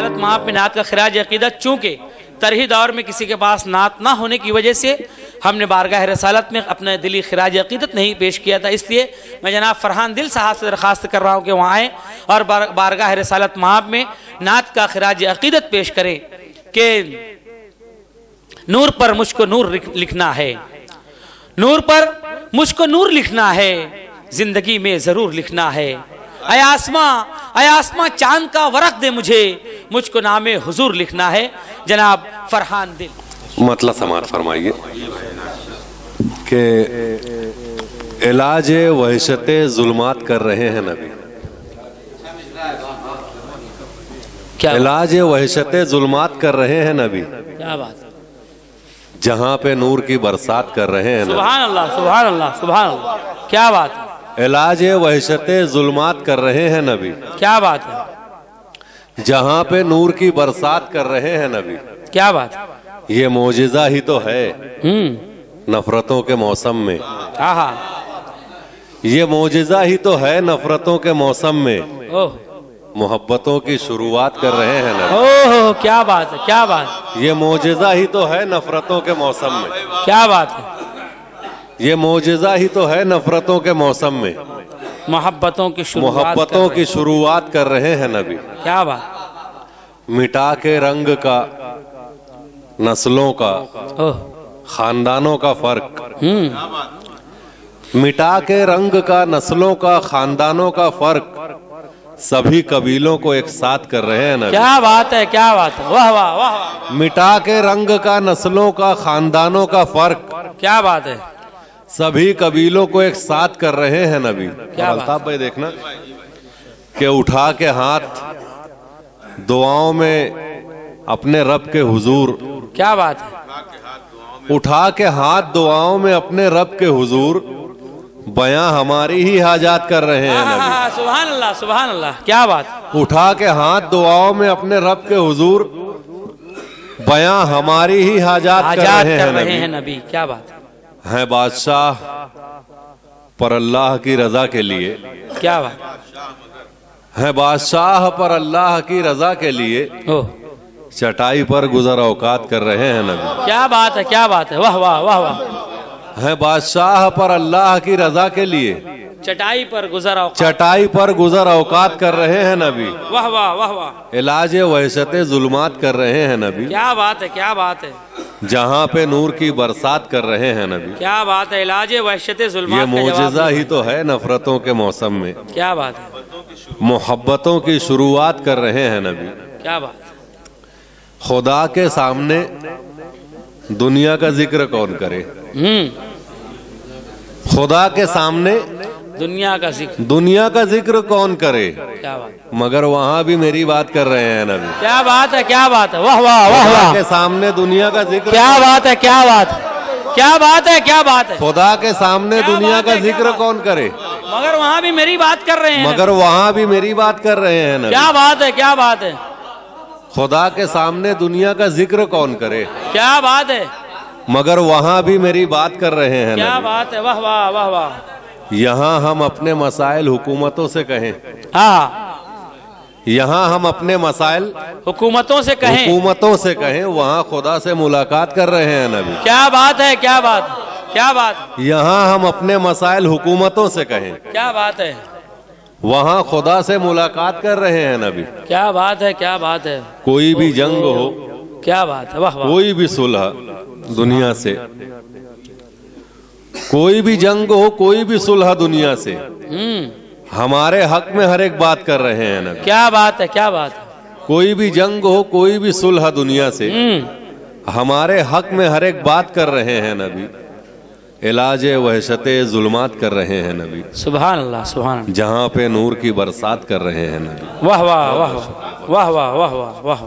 रिसालत माप में नात का खिराज अकीदत, चूँकि तरही दौर में किसी के पास नात ना होने की वजह से हमने बारगाह रिसालत में अपना दिली खिराज अकीदत नहीं पेश किया था, इसलिए मैं जनाब फरहान दिल साहब से दरख्वास्त कर रहा हूँ कि वहाँ आएँ और बारगाह रिसालत माप में नात का खिराज अकीदत पेश करें कि नूर पर मुझको नूर लिखना है, नूर पर मुझको नूर लिखना है, जिंदगी में जरूर लिखना है। अय आसमां चांद का वरक दे मुझे, मुझको नामे हुजूर लिखना है। जनाब फरहान दिल मतलब समात फरमाइए कि इलाज वहशते जुल्मात कर रहे हैं नबी। क्या इलाज वहशते जुल्मात कर रहे हैं नबी, क्या बात, जहाँ पे नूर की बरसात कर रहे हैं नबी। सुभान अल्लाह सुभान अल्लाह सुभान अल्लाह, क्या बात है, इलाज वहशते जुल्मात कर रहे हैं नबी, क्या बात है, जहाँ पे नूर की बरसात कर रहे हैं नबी। क्या बात है। ये मोजिजा ही तो है नफरतों के मौसम में, आहा, ये मोजिजा ही तो है नफरतों के मौसम में, ओह मोहब्बतों की शुरुआत कर रहे हैं नबी। ओह, क्या बात है, क्या बात, ये मोजिजा ही तो है नफरतों के मौसम में, क्या बात है, ये मोजिजा ही तो है नफरतों के मौसम में, मोहब्बतों की मोहब्बतों की शुरुआत कर रहे हैं नबी। क्या बात, मिटा के रंग का नस्लों का ओह, खानदानों का फर्क, मिटा के रंग का नस्लों का खानदानों का फर्क, सभी कबीलों को एक साथ कर रहे हैं नबी। क्या बात है, क्या बात है, वाह वाह वाह वाह, मिटा के रंग का नस्लों का खानदानों का फर्क, क्या बात है, सभी कबीलों को एक साथ कर रहे हैं नबी। क्या बात। अल्ताफ भाई देखना कि उठा के हाथ दुआओं में अपने रब के हुजूर, क्या बात है, उठा के हाथ दुआओं में अपने रब के हुजूर, बयां हमारी ही हाजात कर रहे हैं नबी। सुभान अल्लाह सुभान अल्लाह, क्या बात, उठा के हाथ दुआओं में अपने रब के हुजूर, बयां हमारी ही हाजात कर आजाद रहे कर हैं रहे नबी। हैं नबी, क्या बात है बादशाह पर अल्लाह की रजा के लिए, क्या बात, है बादशाह पर अल्लाह की रजा के लिए, ओह, चटाई पर गुजर औकात कर रहे हैं नबी। क्या बात है, क्या बात है, वाह वाह वाह वाह, है बादशाह पर अल्लाह की रजा के लिए, चटाई पर गुजर औकात, चटाई पर गुजर औकात कर रहे हैं नबी। वाह वाह वाह वाह, इलाज वहशते जुल्मात कर रहे हैं नबी, क्या बात है, क्या बात है, जहाँ पे नूर की बरसात कर रहे हैं नबी। क्या बात है, इलाज वहशते जुल्मात ये का जवाब मोजिजा है। ही तो है नफरतों के मौसम में, क्या बात है, मोहब्बतों की शुरुआत कर रहे हैं नबी। क्या बात, खुदा के सामने दुनिया का जिक्र कौन करे, खुदा के सामने दुनिया का जिक्र, दुनिया का जिक्र कौन करे, क्या बात, मगर वहाँ भी मेरी बात कर रहे हैं नबी। क्या बात है, क्या बात है, वाह वाह वाह खुदा वाह, के सामने दुनिया का जिक्र, क्या बात है, क्या बात, क्या बात है, क्या बात है, खुदा के सामने क्या दुनिया बात का है, क्या जिक्र बात कौन करे, मगर वहाँ भी मेरी बात कर रहे हैं, मगर वहाँ भी मेरी बात कर रहे हैं नबी। क्या बात है, क्या बात है, खुदा के सामने दुनिया का जिक्र कौन करे, क्या बात है, मगर वहाँ भी मेरी बात कर रहे हैं क्या नबी। बात है, वाह वाह वाह वाह, यहाँ हम अपने मसाइल हुकूमतों से कहें, हाँ, यहाँ हम अपने मसाइल हुकूमतों से कहें, हुकूमतों से कहें, वहाँ खुदा से मुलाकात कर रहे हैं नबी। क्या बात है, क्या बात, क्या बात, यहाँ हम अपने मसाइल हुकूमतों से कहें, क्या बात है, वहाँ खुदा से मुलाकात कर रहे हैं नबी। क्या बात है, क्या बात है, कोई भी जंग हो, क्या बात है, वाह वाह, कोई भी सुलह दुनिया से, कोई भी जंग हो, कोई भी सुलह दुनिया से, हमारे हक में हर एक बात कर रहे हैं नबी। क्या बात है, क्या बात, कोई भी जंग हो, कोई भी सुलह दुनिया से, हमारे हक में हर एक बात कर रहे हैं नबी। इलाज वहशते जुल्मात कर रहे हैं नबी, सुभान अल्लाह सुभान अल्लाह, जहाँ पे नूर की बरसात कर रहे हैं नबी। वाह वाह वाह वाह वाह वाह वाह वाह,